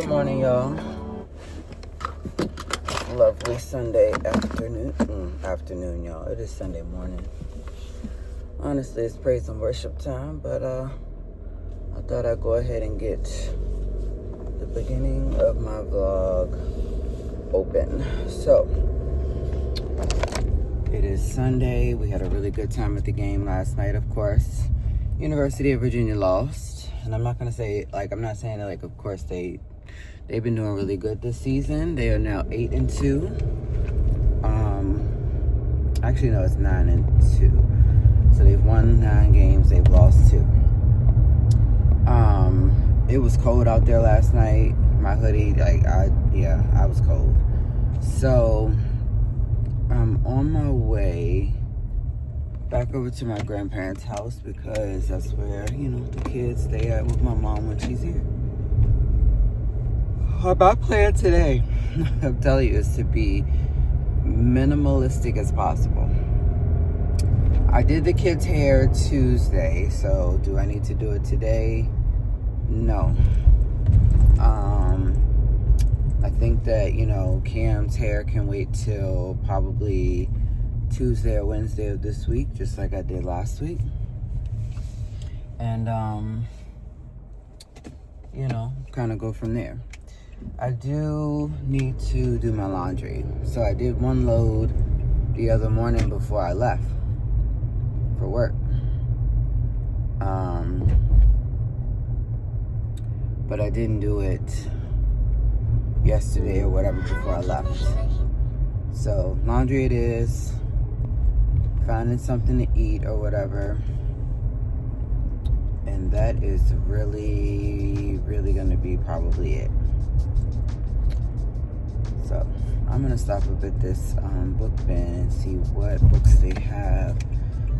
Good morning, y'all. Lovely Sunday afternoon, y'all. It is Sunday morning. Honestly, it's praise and worship time, but I thought I'd go ahead and get the beginning of my vlog open. So, it is Sunday. We had a really good time at the game last night, of course. University of Virginia lost. And I'm not going to say, I'm not saying that, of course, they've been doing really good this season. They are now 8-2. Actually, no, it's 9-2. So they've won 9 games. They've lost 2. It was cold out there last night. My hoodie, I was cold. So I'm on my way back over to my grandparents' house because that's where, the kids stay at with my mom when she's here. My plan today, I'll tell you, is to be minimalistic as possible. I did the kids' hair Tuesday, so do I need to do it today? No. I think that, Cam's hair can wait till probably Tuesday or Wednesday of this week, just like I did last week. And, kind of go from there. I do need to do my laundry. So I did one load the other morning before I left for work. But I didn't do it yesterday or whatever before I left. So laundry it is. Finding something to eat or whatever. And that is really, really going to be probably it. So I'm going to stop up at this book bin and see what books they have.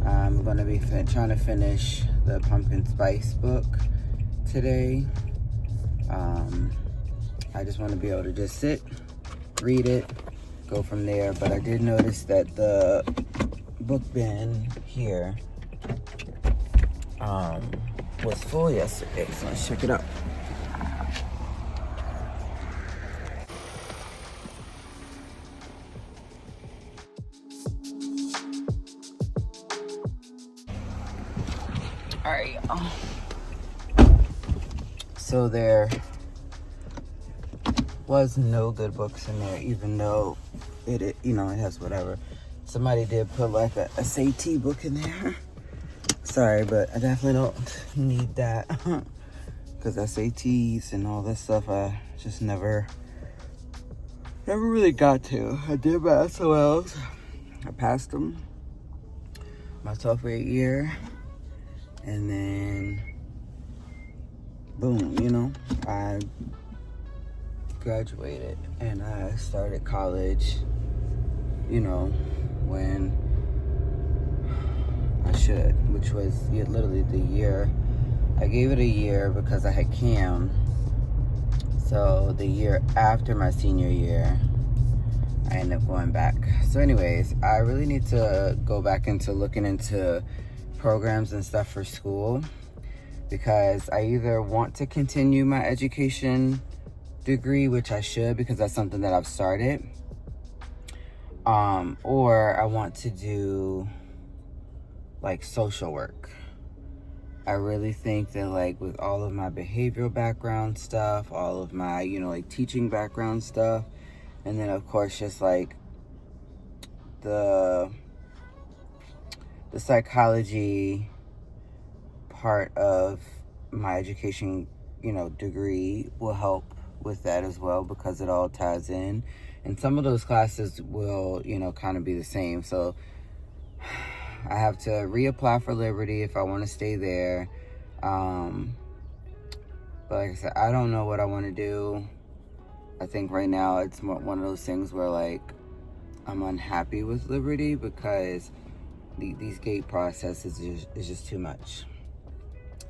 I'm going to be trying to finish the pumpkin spice book today. I just want to be able to just sit, read it, go from there. But I did notice that the book bin here was full yesterday, so let's check it out. All right, y'all. So there was no good books in there, even though it has whatever. Somebody did put like a SAT book in there. Sorry, but I definitely don't need that. Because SATs and all this stuff, I just never really got to. I did my SOLs. I passed them my 12th grade year. And then, boom, I graduated. And I started college, when I should, which was literally the year. I gave it a year because I had Cam. So the year after my senior year, I ended up going back. So anyways, I really need to go back into looking into programs and stuff for school, because I either want to continue my education degree, which I should because that's something that I've started, or I want to do social work. I really think that with all of my behavioral background stuff, all of my teaching background stuff, and then of course just the psychology part of my education degree will help with that as well, because it all ties in, and some of those classes will kind of be the same. So I have to reapply for Liberty if I want to stay there. But like I said, I don't know what I want to do. I think right now it's one of those things where I'm unhappy with Liberty because these gate processes is just too much.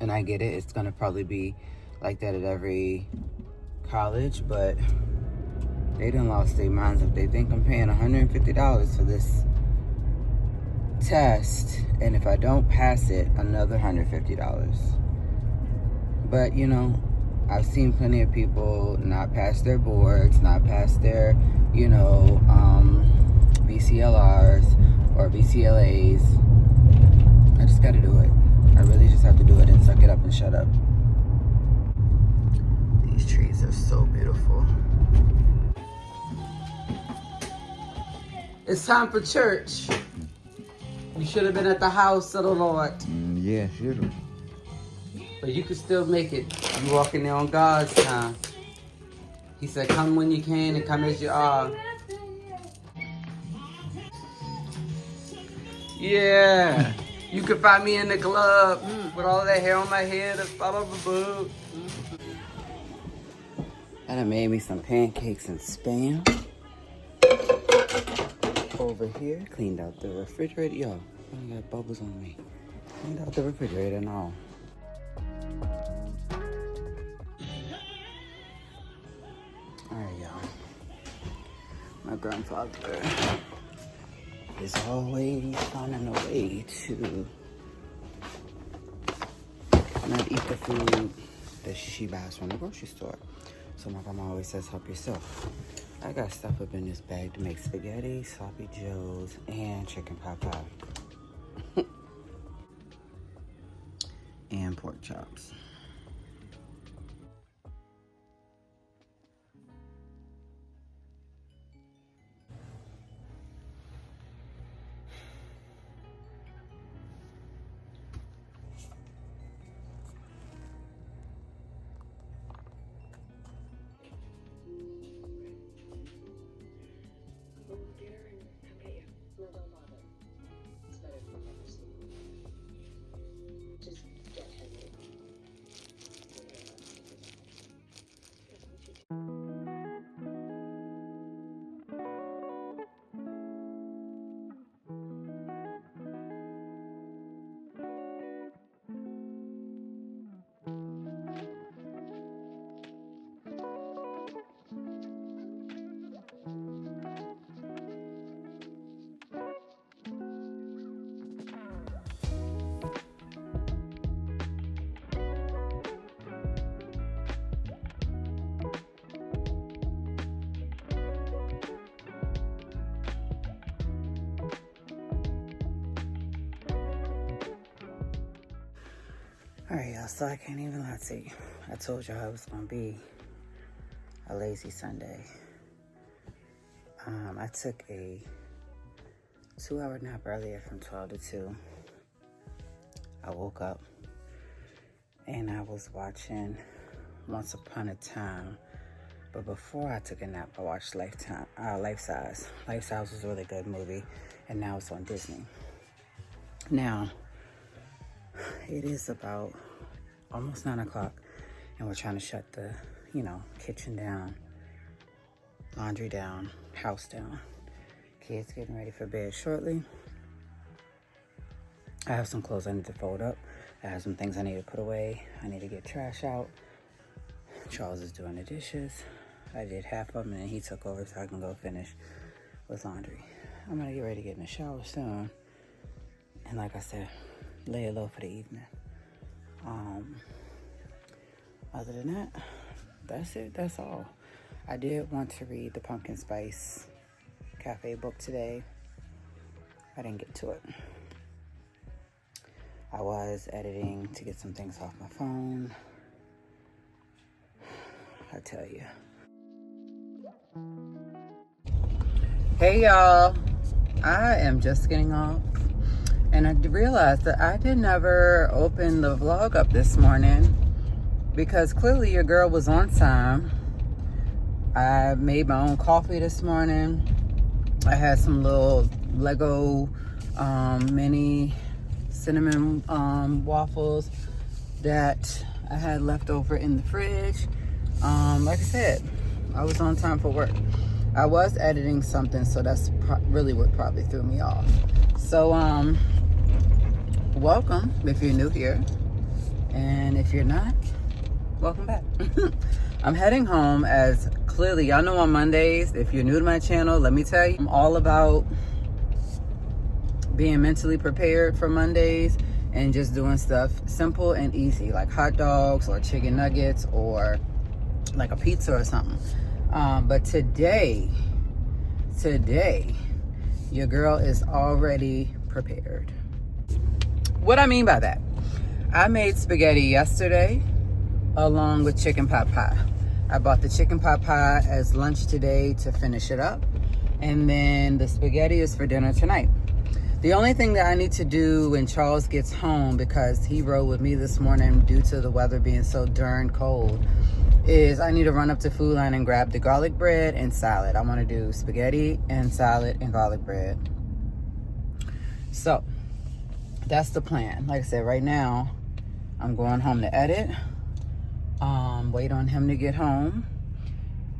And I get it. It's going to probably be like that at every college, but they done lost their minds if they think I'm paying $150 for this test, and if I don't pass it, another $150. But I've seen plenty of people not pass their boards, not pass their, BCLRs or BCLAs. I just gotta do it. I really just have to do it and suck it up and shut up. These trees are so beautiful. It's time for church. You should have been at the house of the Lord. Yeah, should have. But you can still make it. You walking there on God's time. He said, come when you can and come as you are. Yeah. You can find me in the club with all that hair on my head and blah, blah, blah, blah. And I made me some pancakes and Spam. Over here, cleaned out the refrigerator. Yo, I got bubbles on me. Cleaned out the refrigerator and all. Alright, y'all. My grandfather is always finding a way to not eat the food that she buys from the grocery store. So my grandma always says, help yourself. I got stuff up in this bag to make spaghetti, sloppy joes, and chicken pot pie. And pork chops. Alright, y'all, so I can't even lie to you. I told y'all it was going to be a lazy Sunday. I took a 2-hour nap earlier from 12 to 2. I woke up and I was watching Once Upon a Time. But before I took a nap, I watched Life Size. Life Size was a really good movie, and now it's on Disney. Now, it is about almost 9 o'clock, and we're trying to shut the, kitchen down, laundry down, house down. Kids getting ready for bed shortly. I have some clothes I need to fold up. I have some things I need to put away. I need to get trash out. Charles is doing the dishes. I did half of them, and then he took over so I can go finish with laundry. I'm going to get ready to get in the shower soon. And like I said, lay it low for the evening. Other than that, that's it. That's all. I did want to read the Pumpkin Spice Cafe book today. I didn't get to it. I was editing to get some things off my phone. I tell you. Hey y'all, I am just getting off. And I realized that I did never open the vlog up this morning because clearly your girl was on time. I made my own coffee this morning. I had some little Lego mini cinnamon waffles that I had left over in the fridge. Like I said, I was on time for work. I was editing something, so that's really what probably threw me off. So, welcome if you're new here, and if you're not, welcome back. I'm heading home, as clearly y'all know on Mondays, if you're new to my channel, let me tell you, I'm all about being mentally prepared for Mondays and just doing stuff simple and easy, like hot dogs or chicken nuggets or like a pizza or something. But today, your girl is already prepared. What I mean by that, I made spaghetti yesterday along with chicken pot pie. I bought the chicken pot pie as lunch today to finish it up. And then the spaghetti is for dinner tonight. The only thing that I need to do when Charles gets home, because he rode with me this morning due to the weather being so darn cold, is I need to run up to Food Line and grab the garlic bread and salad. I want to do spaghetti and salad and garlic bread. So that's the plan. Like I said, right now I'm going home to edit, wait on him to get home,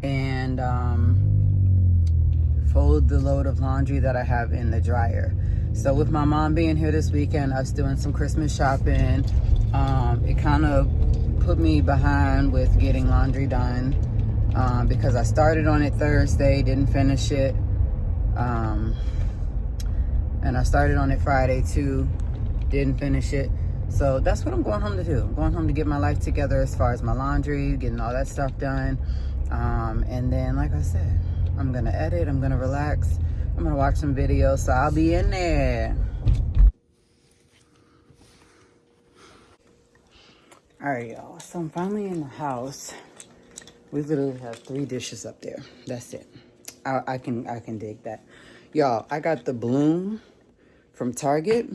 and fold the load of laundry that I have in the dryer. So with my mom being here this weekend, I was doing some Christmas shopping. It kind of put me behind with getting laundry done because I started on it Thursday, didn't finish it. And I started on it Friday too, didn't finish it. So that's what I'm going home to do. I'm going home to get my life together as far as my laundry, getting all that stuff done. And then, like I said, I'm gonna edit, I'm gonna relax, I'm gonna watch some videos, so I'll be in there. All right, y'all, so I'm finally in the house. We literally have 3 dishes up there. That's it. I can dig that. Y'all, I got the Bloom from Target.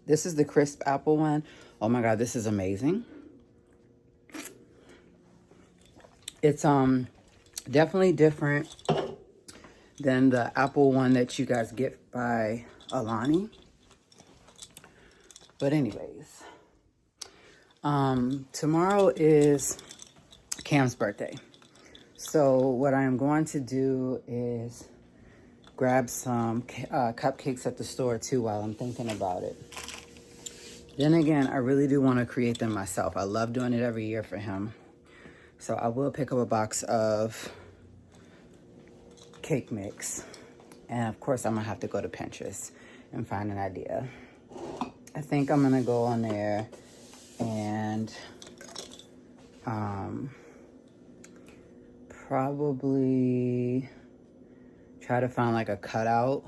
This is the crisp apple one. Oh my God, this is amazing. It's definitely different than the apple one that you guys get by Alani. But anyways, tomorrow is Cam's birthday. So what I am going to do is grab some cupcakes at the store too while I'm thinking about it. Then again, I really do want to create them myself. I love doing it every year for him. So I will pick up a box of cake mix. And of course, I'm gonna have to go to Pinterest and find an idea. I think I'm gonna go on there and probably try to find like a cutout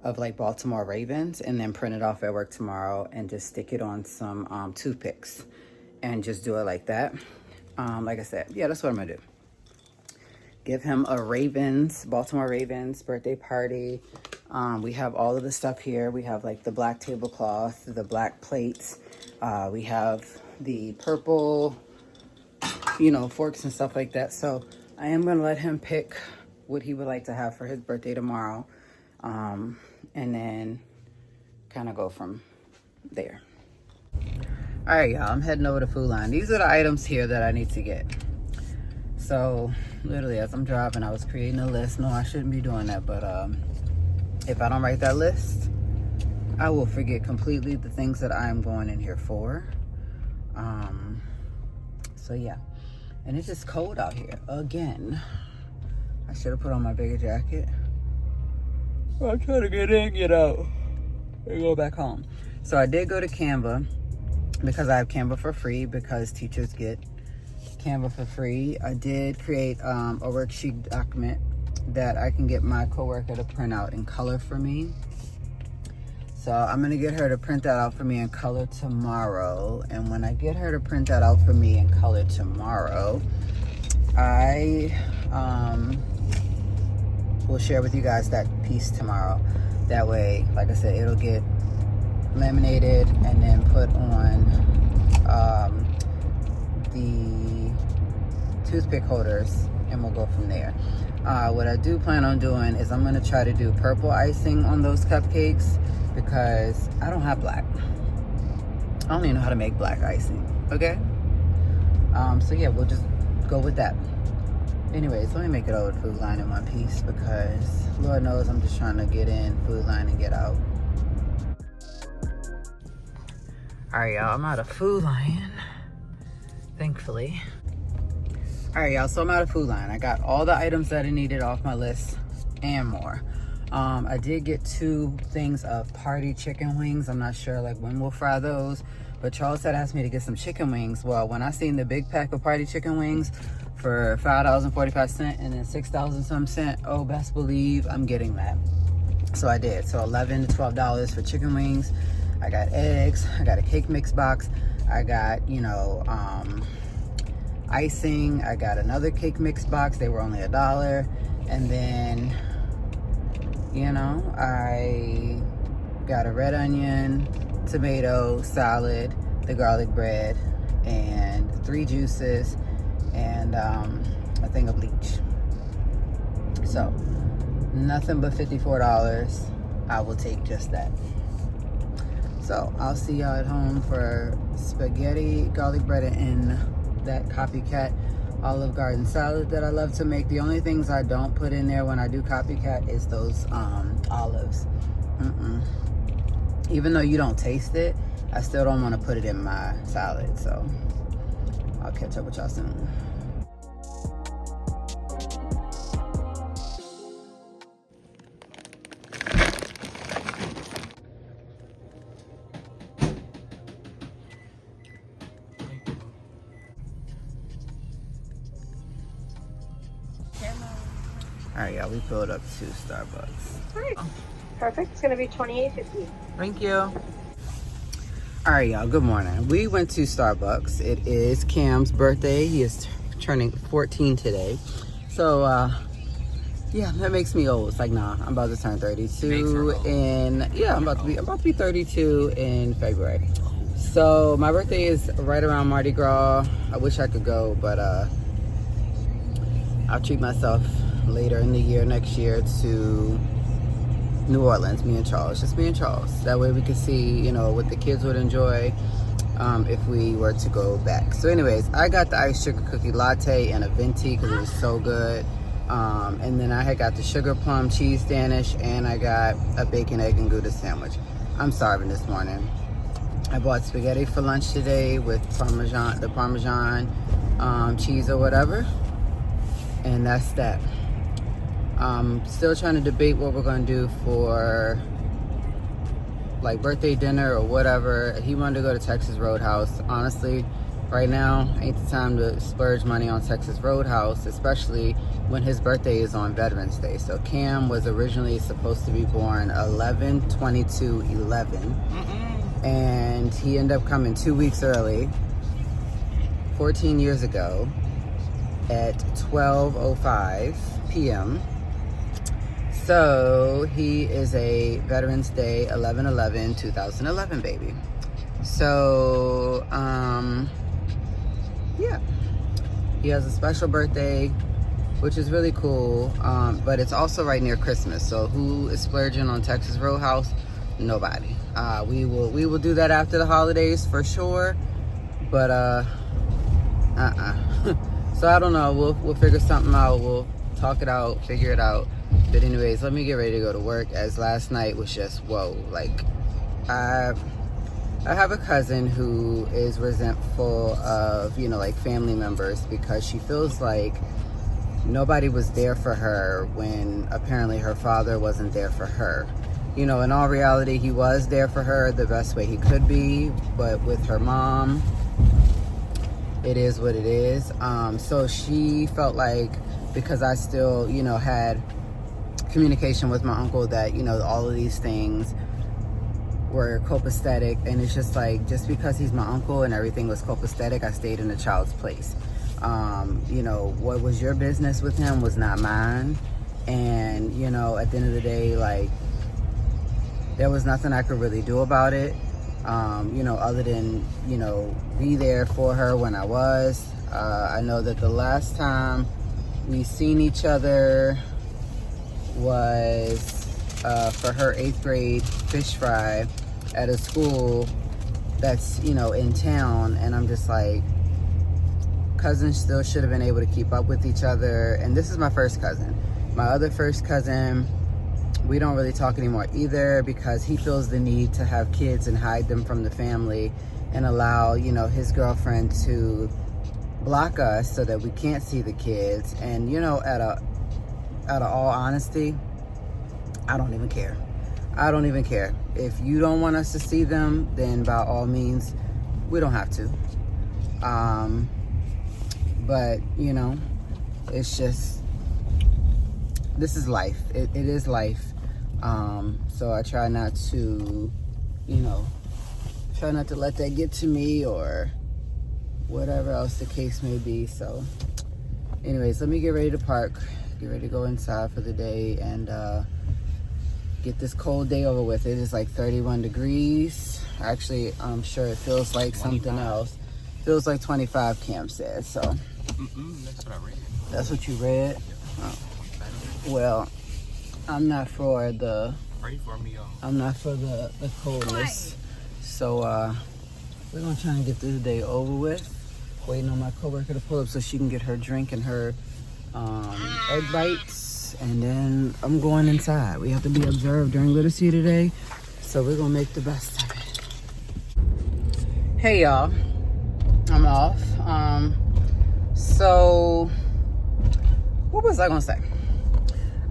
of like Baltimore Ravens and then print it off at work tomorrow and just stick it on some toothpicks and just do it like that. Like I said, yeah, that's what I'm gonna do. Give him a Baltimore Ravens birthday party. We have all of the stuff here. We have like the black tablecloth, the black plates. We have the purple, forks and stuff like that. So I am gonna let him pick what he would like to have for his birthday tomorrow. And then kind of go from there. All right, y'all, I'm heading over to Food Line. These are the items here that I need to get. So literally as I'm driving, I was creating a list. No, I shouldn't be doing that, but if I don't write that list, I will forget completely the things that I'm going in here for. So yeah, and it's just cold out here again. I should have put on my bigger jacket. I'm trying to get in, get out, and go back home. So I did go to Canva because I have Canva for free, because teachers get Canva for free. I did create a worksheet document that I can get my coworker to print out in color for me. So I'm gonna get her to print that out for me in color tomorrow. And when I get her to print that out for me in color tomorrow, I will share with you guys that piece tomorrow. That way, like I said, it'll get laminated and then put on the toothpick holders, and we'll go from there. What I do plan on doing is I'm gonna try to do purple icing on those cupcakes because I don't have black. I don't even know how to make black icing, okay? So yeah, we'll just go with that. Anyways, let me make it over to Food Line in one piece because Lord knows I'm just trying to get in Food Line and get out. All right, y'all, I'm out of Food Line, thankfully. All right, y'all, so I'm out of Food Line. I got all the items that I needed off my list and more. I did get 2 things of party chicken wings. I'm not sure like when we'll fry those, but Charles had asked me to get some chicken wings. Well, when I seen the big pack of party chicken wings for $5.45 and then $6 some cent, oh, best believe I'm getting that. So I did. So $11 to $12 for chicken wings. I got eggs. I got a cake mix box. I got, you know, icing. I got another cake mix box. They were only $1. And then, you know, I got a red onion, tomato, salad, the garlic bread, and 3 juices, and a thing of bleach. So, nothing but $54. I will take just that. So, I'll see y'all at home for spaghetti, garlic bread, and that copycat Olive Garden salad that I love to make. The only things I don't put in there when I do copycat is those olives. Even though you don't taste it, I still don't want to put it in my salad. So I'll catch up with y'all soon. All right, y'all, we pulled up to Starbucks. All right, perfect. It's gonna be $28.50. Thank you. All right, y'all, good morning. We went to Starbucks. It is Cam's birthday. He is turning 14 today. So, yeah, that makes me old. It's like, nah, I'm about to turn 32 in, yeah, I'm about to be 32 in February. So my birthday is right around Mardi Gras. I wish I could go, but I'll treat myself later in the year, next year, to New Orleans, me and Charles, just me and Charles. That way we could see, you know, what the kids would enjoy if we were to go back. So anyways, I got the iced sugar cookie latte and a venti because it was so good. And then I had got the sugar plum cheese Danish, and I got a bacon, egg, and Gouda sandwich. I'm starving this morning. I bought spaghetti for lunch today with the Parmesan cheese or whatever. And that's that. Still trying to debate what we're gonna do for like birthday dinner or whatever. He wanted to go to Texas Roadhouse. Honestly, right now ain't the time to splurge money on Texas Roadhouse, especially when his birthday is on Veterans Day. So Cam was originally supposed to be born 11/22/11, and he ended up coming 2 weeks early, 14 years ago, at 12:05 p.m. So he is a Veterans Day 11/11/2011 baby. So yeah, he has a special birthday, which is really cool, but it's also right near Christmas. So who is splurging on Texas Roadhouse? Nobody. We will do that after the holidays for sure, but so I don't know, we'll figure something out. We'll talk it out, figure it out. But anyways, let me get ready to go to work, as last night was just whoa. Like, I have a cousin who is resentful of, you know, like family members, because she feels like nobody was there for her when apparently her father wasn't there for her. You know, in all reality, he was there for her the best way he could be, but with her mom, it is what it is. So she felt like, because I still, you know, had communication with my uncle, that, you know, all of these things were copacetic, and it's just like, just because he's my uncle and everything was copacetic, I stayed in the child's place. You know, what was your business with him was not mine. And, you know, at the end of the day, like, there was nothing I could really do about it, you know, other than, you know, be there for her when I was. I know that the last time we seen each other was for her 8th grade fish fry at a school that's, you know, in town. And I'm just like, cousins still should have been able to keep up with each other. And this is my first cousin. My other first cousin, we don't really talk anymore either, because he feels the need to have kids and hide them from the family and allow, you know, his girlfriend to block us so that we can't see the kids. And, you know, out of all honesty, I don't even care. I don't even care. If you don't want us to see them, then by all means, we don't have to. But, you know, it's just, this is life. It is life. So I try not to, you know, try not to let that get to me or whatever else the case may be. So anyways, let me get ready to park, get ready to go inside for the day and get this cold day over with. It is like 31 degrees. Actually, I'm sure it feels like 25. Something else. Feels like 25, Cam said. So that's what I read. That's what you read? Oh. Well, I'm not for the... Pray for me, y'all. I'm not for the coldness. So we're gonna try and get this day over with. Waiting on my coworker to pull up so she can get her drink and her egg bites, and then I'm going inside. We have to be observed during literacy today, so we're gonna make the best of it. Hey y'all, I'm off. So what was I gonna say?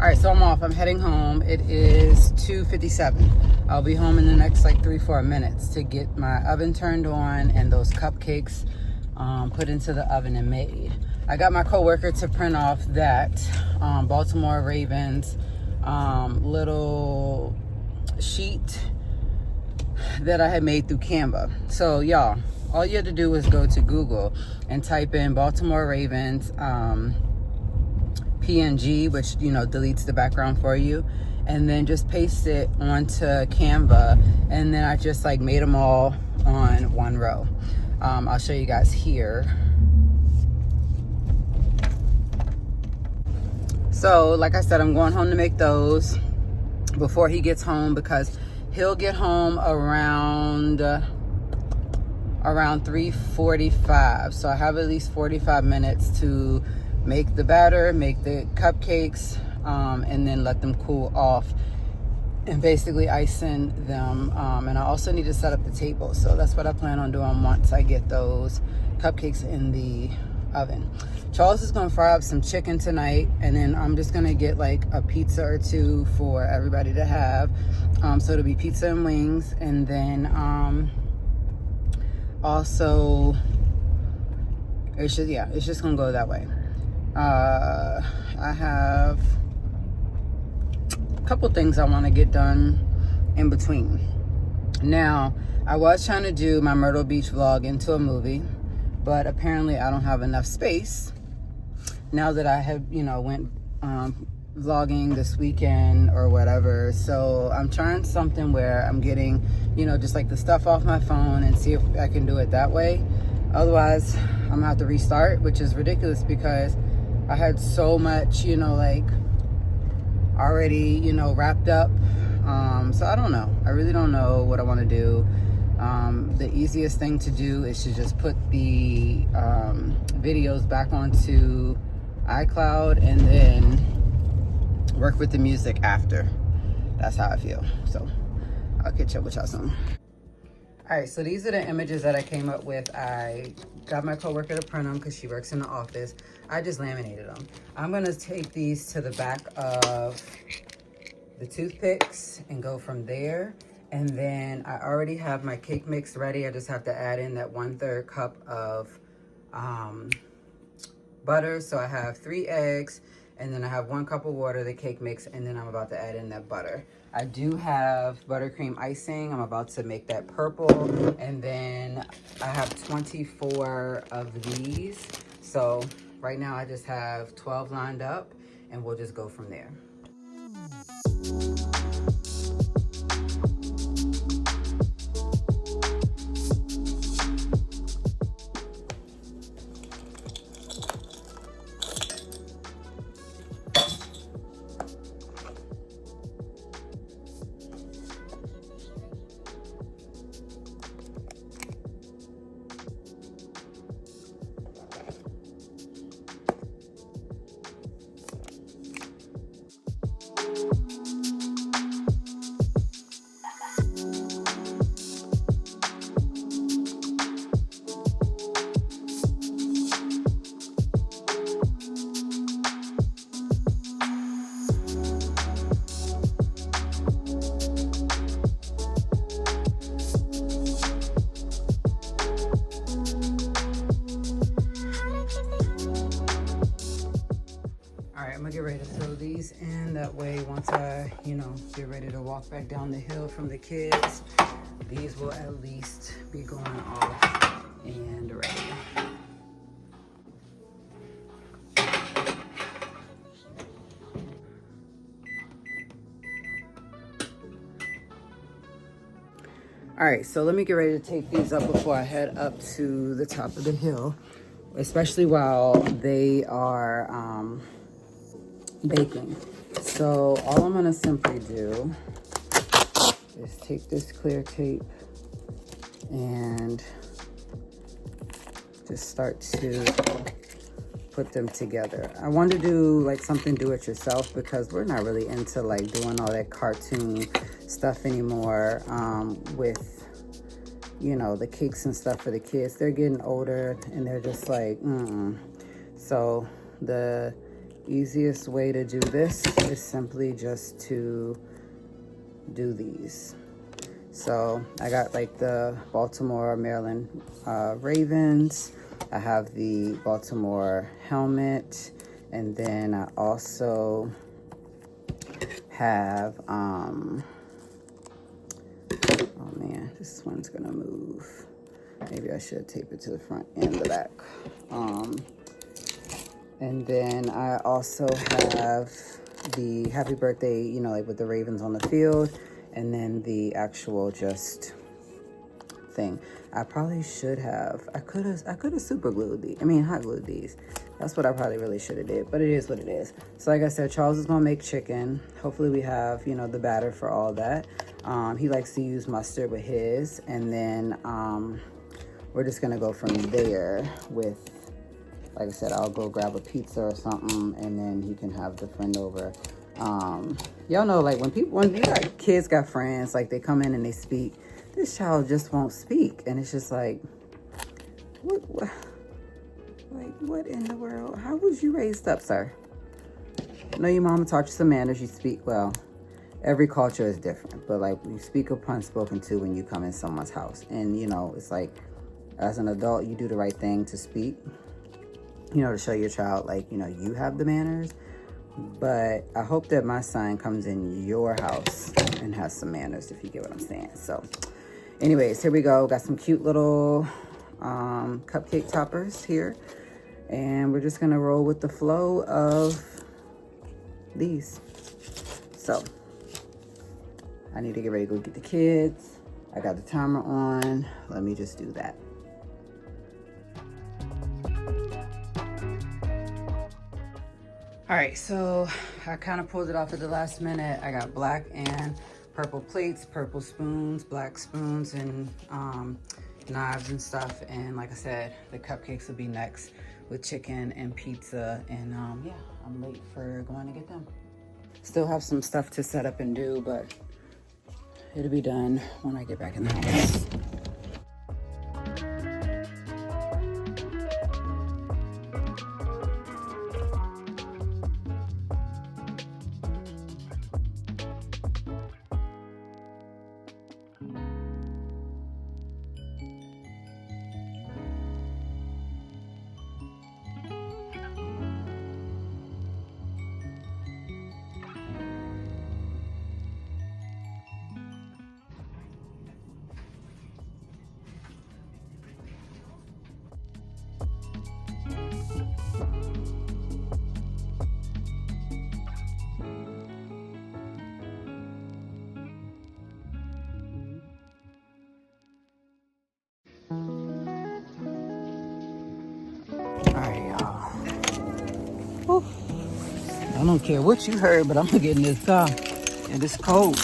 All right, so I'm off. I'm heading home. It is 2:57. I'll be home in the next like 3-4 minutes to get my oven turned on and those cupcakes put into the oven and made. I got my coworker to print off that Baltimore Ravens little sheet that I had made through Canva. So y'all, all you have to do is go to Google and type in Baltimore Ravens PNG, which, you know, deletes the background for you, and then just paste it onto Canva, and then I just like made them all on one row. I'll show you guys here. So like I said, I'm going home to make those before he gets home, because he'll get home around 3:45. So I have at least 45 minutes to make the batter, make the cupcakes, and then let them cool off and basically icing them. And I also need to set up the table. So that's what I plan on doing once I get those cupcakes in the oven. Charles is gonna fry up some chicken tonight, and then I'm just gonna get like a pizza or two for everybody to have. So it'll be pizza and wings, and then also it's just gonna go that way. I have a couple things I want to get done in between. Now, I was trying to do my Myrtle Beach vlog into a movie, but apparently I don't have enough space now that I have, you know, went vlogging this weekend or whatever. So I'm trying something where I'm getting, you know, just like the stuff off my phone and see if I can do it that way. Otherwise, I'm gonna have to restart, which is ridiculous because I had so much, you know, like already, you know, wrapped up. So I don't know. I really don't know what I want to do. The easiest thing to do is to just put the videos back onto iCloud and then work with the music after. That's how I feel. So I'll catch up with y'all soon. All right, so these are the images that I came up with. I got my coworker to print them because she works in the office. I just laminated them. I'm gonna take these to the back of the toothpicks and go from there. And then I already have my cake mix ready. I just have to add in that 1/3 cup of butter. So I have 3 eggs, and then I have 1 cup of water, the cake mix, and then I'm about to add in that butter. I do have buttercream icing. I'm about to make that purple, and then I have 24 of these. So right now I just have 12 lined up, and we'll just go from there. gonna get ready to throw these in. That way, once I, you know, get ready to walk back down the hill from the kids, these will at least be going off and ready. All right, so let me get ready to take these up before I head up to the top of the hill, especially while they are baking. So all I'm gonna simply do is take this clear tape and just start to put them together. I want to do like something do it yourself because we're not really into like doing all that cartoon stuff anymore with, you know, the cakes and stuff for the kids. They're getting older and they're just like, So the easiest way to do this is simply just to do these. So I got like the Baltimore, Maryland Ravens. I have the Baltimore helmet, and then I also have oh man, this one's gonna move. Maybe I should tape it to the front and the back. And then I also have the happy birthday, you know, like with the Ravens on the field, and then the actual just thing. I probably should have, I could have super glued these, hot glued these. That's what I probably really should have did, but it is what it is. So like I said, Charles is gonna make chicken. Hopefully we have, you know, the batter for all that. He likes to use mustard with his, and then we're just gonna go from there with, like I said, I'll go grab a pizza or something, and then he can have the friend over. Y'all know, like when you got kids got friends, like they come in and they speak, this child just won't speak, and it's just like, what in the world? How was you raised up, sir? I know your mama taught you some manners. You speak well. Every culture is different, but like you speak upon spoken to when you come in someone's house, and you know it's like, as an adult, you do the right thing to speak. You know, to show your child, like, you know, you have the manners. But I hope that my son comes in your house and has some manners, if you get what I'm saying. So anyways, here we go. Got some cute little cupcake toppers here. And we're just going to roll with the flow of these. So I need to get ready to go get the kids. I got the timer on. Let me just do that. All right, so I kind of pulled it off at the last minute. I got black and purple plates, purple spoons, black spoons, and knives and stuff. And like I said, the cupcakes will be next with chicken and pizza. And yeah, I'm late for going to get them. Still have some stuff to set up and do, but it'll be done when I get back in the house. I don't care what you heard, but I'm gonna get in this car. And it's cold.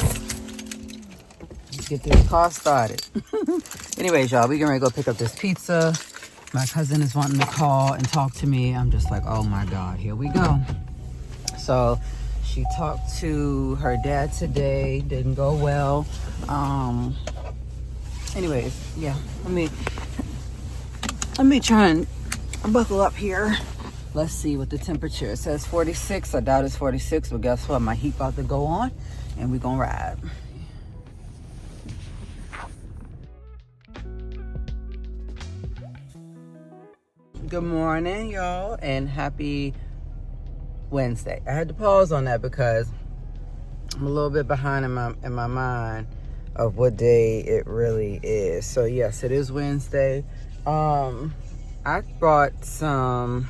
Let's get this car started. Anyways, y'all, we gonna go pick up this pizza. My cousin is wanting to call and talk to me. I'm just like, oh my God, here we go. So she talked to her dad today. Didn't go well. Anyways, yeah, let me try and buckle up here. Let's see what the temperature. It says 46. I doubt it's 46, but guess what? My heat about to go on, and we're gonna ride. Good morning, y'all, and happy Wednesday. I had to pause on that because I'm a little bit behind in my mind of what day it really is. So yes, it is Wednesday. I bought some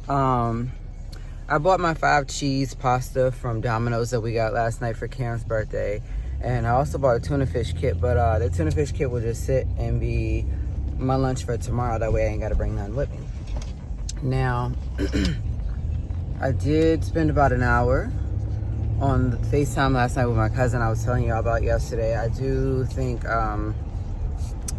I bought my 5 cheese pasta from Domino's that we got last night for Karen's birthday. And I also bought a tuna fish kit, but the tuna fish kit will just sit and be my lunch for tomorrow. That way I ain't got to bring none with me. Now, I did spend about an hour on FaceTime last night with my cousin I was telling y'all about yesterday. I do think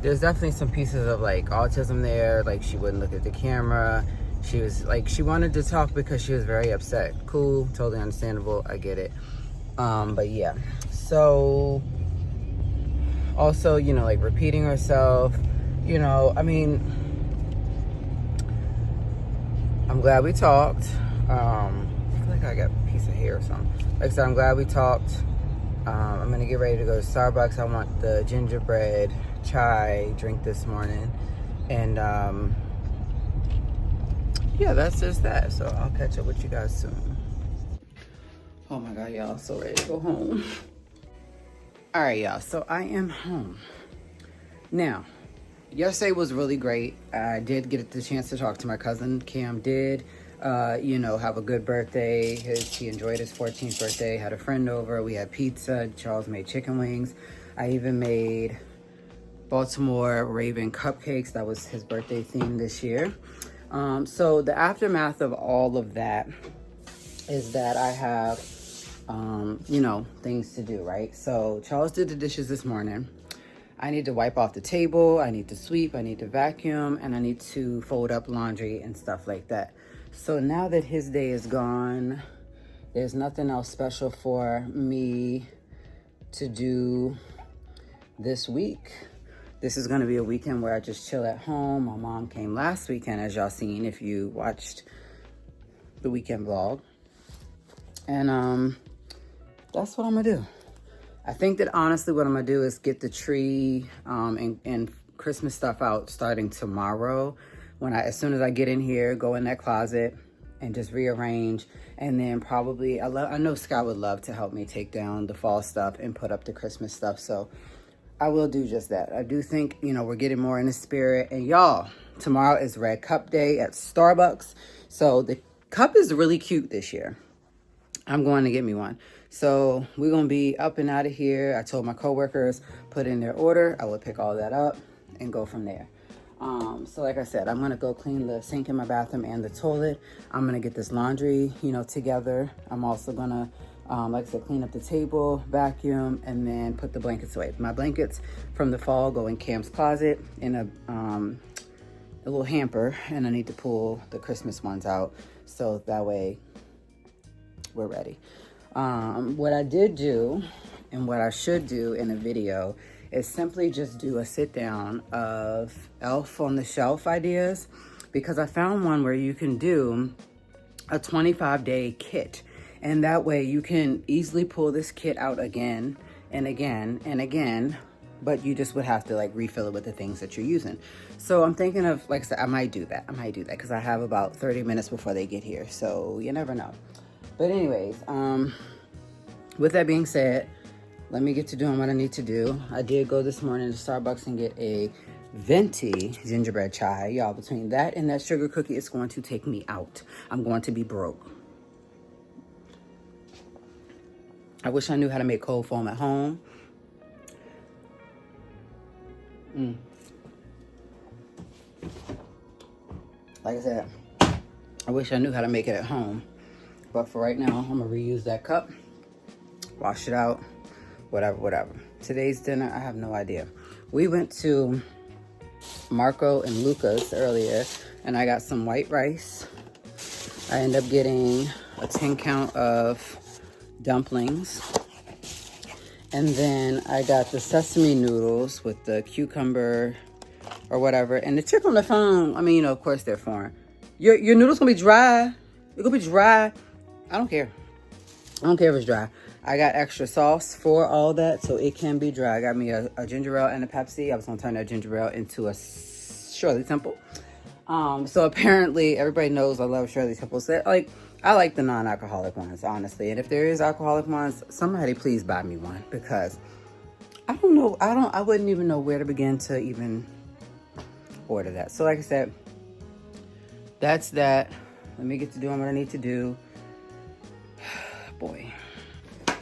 there's definitely some pieces of like autism there. Like she wouldn't look at the camera. She was like, she wanted to talk because she was very upset. Cool, totally understandable. I get it. But yeah. So also, you know, like repeating herself, you know, I mean, I'm glad we talked. I feel like I got a piece of hair or something. Like I said, I'm glad we talked. I'm gonna get ready to go to Starbucks. I want the gingerbread chai drink this morning. And yeah, that's just that. So I'll catch up with you guys soon. Oh my God, y'all, so ready to go home. All right, y'all, so I am home. Now, yesterday was really great. I did get the chance to talk to my cousin. Cam did, you know, have a good birthday. He enjoyed his 14th birthday, had a friend over. We had pizza. Charles made chicken wings. I even made Baltimore Raven cupcakes. That was his birthday theme this year. So the aftermath of all of that is that I have, you know, things to do, right? So Charles did the dishes this morning. I need to wipe off the table. I need to sweep. I need to vacuum. And I need to fold up laundry and stuff like that. So now that his day is gone, there's nothing else special for me to do this week. This is going to be a weekend where I just chill at home. My mom came last weekend, as y'all seen if you watched the weekend vlog. And that's what I'm going to do. I think that honestly what I'm going to do is get the tree and Christmas stuff out starting tomorrow. As soon as I get in here, go in that closet and just rearrange. And then probably, I know Scott would love to help me take down the fall stuff and put up the Christmas stuff. So I will do just that. I do think, you know, we're getting more in the spirit. And y'all, tomorrow is Red Cup Day at Starbucks. So the cup is really cute this year. I'm going to get me one. So we're going to be up and out of here. I told my coworkers, put in their order. I will pick all that up and go from there. So like I said, I'm going to go clean the sink in my bathroom and the toilet. I'm going to get this laundry, you know, together. I'm also going to like I said, clean up the table, vacuum, and then put the blankets away. My blankets from the fall go in Cam's closet in a little hamper, and I need to pull the Christmas ones out so that way we're ready. What I did do and what I should do in a video is simply just do a sit down of Elf on the Shelf ideas, because I found one where you can do a 25-day kit. And that way you can easily pull this kit out again and again and again, but you just would have to like refill it with the things that you're using. So I'm thinking of, like I said, I might do that because I have about 30 minutes before they get here. So you never know. But anyways, with that being said, let me get to doing what I need to do. I did go this morning to Starbucks and get a venti gingerbread chai. Y'all, between that and that sugar cookie, it's going to take me out. I'm going to be broke. I wish I knew how to make cold foam at home. Like I said, I wish I knew how to make it at home. But for right now, I'm going to reuse that cup, wash it out, whatever. Today's dinner, I have no idea. We went to Marco and Luca's earlier, and I got some white rice. I ended up getting a 10 count of dumplings, and then I got the sesame noodles with the cucumber or whatever. And the chick on the phone, I mean, you know, of course they're foreign. Your noodles gonna be dry. They're gonna be dry. I don't care. I don't care if it's dry. I got extra sauce for all that, so it can be dry. I got me a ginger ale and a Pepsi. I was gonna turn that ginger ale into a Shirley Temple. So apparently everybody knows I love Shirley Temple. So like, I like the non-alcoholic ones, honestly. And if there is alcoholic ones, somebody please buy me one, because I don't know. I wouldn't even know where to begin to even order that. So like I said, that's that. Let me get to doing what I need to do. Boy. All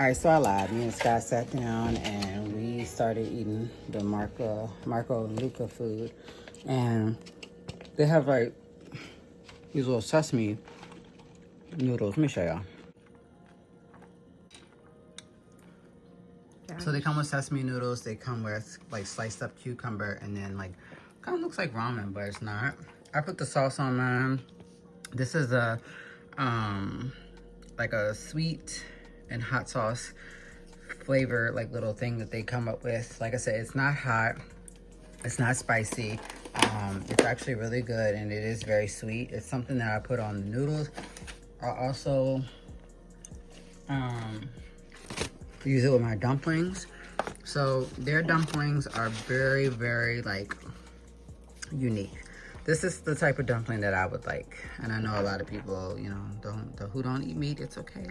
right, so I lied. Me and Scott sat down and we started eating the Marco and Luca food. And they have like these little sesame noodles. Let me show y'all. So they come with sesame noodles. They come with like sliced up cucumber, and then like kind of looks like ramen, but it's not. I put the sauce on mine. This is a like a sweet and hot sauce flavor like little thing that they come up with. Like I said, it's not hot, it's not spicy. It's actually really good, and it is very sweet. It's something that I put on the noodles. I also use it with my dumplings. So their dumplings are very, very like unique. This is the type of dumpling that I would like, and I know a lot of people, you know, who don't eat meat. It's okay.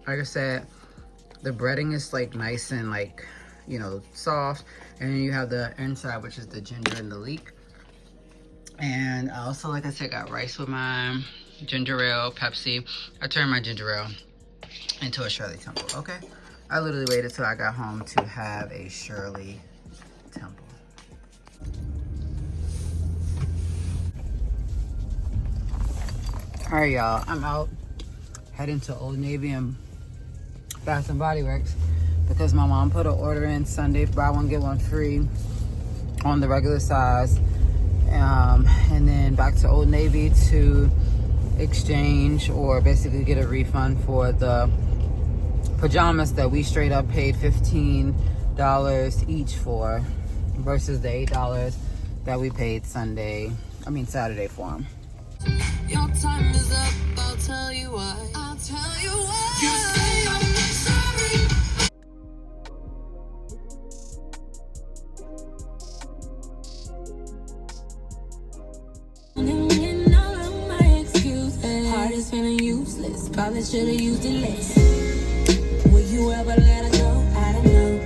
Like I said, the breading is like nice and like, you know, soft, and then you have the inside, which is the ginger and the leek. And I also, like I said, got rice with mine, ginger ale, Pepsi. I turned my ginger ale into a Shirley Temple. Okay, I literally waited till I got home to have a Shirley Temple. All right, y'all, I'm out heading to Old Navy and Bath and Body Works because my mom put an order in Sunday for buy one get one free on the regular size, and then back to Old Navy to exchange or basically get a refund for the pajamas that we straight up paid $15 each for versus the $8 that we paid Saturday for them. Your time is up, I'll tell you why. I'll tell you why. You say I'm not sorry. And all of my excuses. Heart is feeling useless. Probably should've used it less. Will you ever let her go? I don't know.